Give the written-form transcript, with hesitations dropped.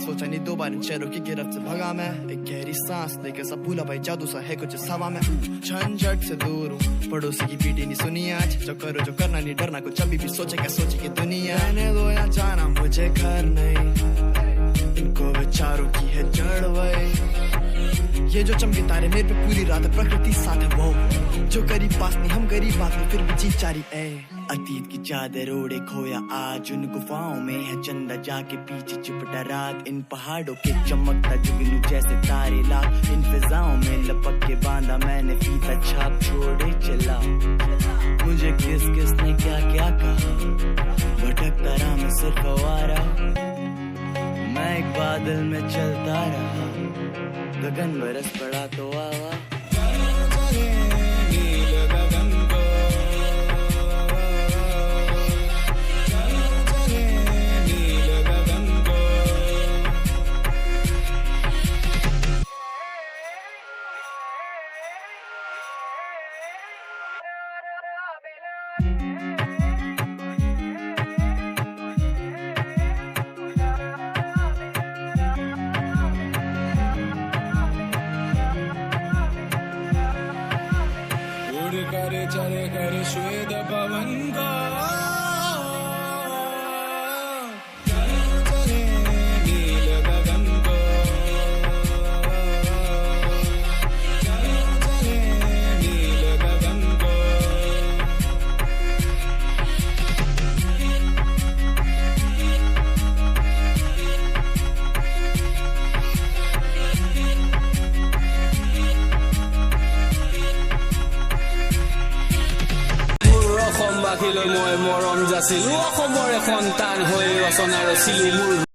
सोचा नहीं दो बार इन शहरों की गिरफ्त से भगा मैं, एक गहरी सांस लेकर सब भूला भाई जादू सा है कुछ हवा में। झंझट से दूर हूँ, पड़ोसी की पीटी नहीं सुनी आज, जो करो जो करना नहीं डरना, कुछ अभी भी सोचे क्या सोचे की दुनिया। रहने दो या जाना मुझे घर नहीं, इनको विचारों की है जड़ वही। ये जो चमके तारे मेरे पे पूरी रात प्रकृति साथ है वो, जो गरीब पास नहीं हम गरीब बात में फिर भी जीत जारी है। अतीत की चादर ओढ़े खोया आज उन गुफाओं में है चंदा जाके पीछे चिपटा रात, इन पहाड़ों के चमकता जुगनू जैसे तारे लाख, इन फिजाओं में लपक के बांधा मैंने फीता छाप छोड़े चला। मुझे किस किस ने क्या क्या कहा, भटकता रहा मैं सिर्फ आवारा, मैं एक बादल में चलता रहा, गगन बरस पड़ा तो आवा। करे चले करे श्वेत पवन का, चले नील गगन को, चले नील गगन को। অসমবাসীলৈ মই মৰম যাচিলো, অসমৰে সন্তান হৈ ৰচনা ৰচিলো মোৰ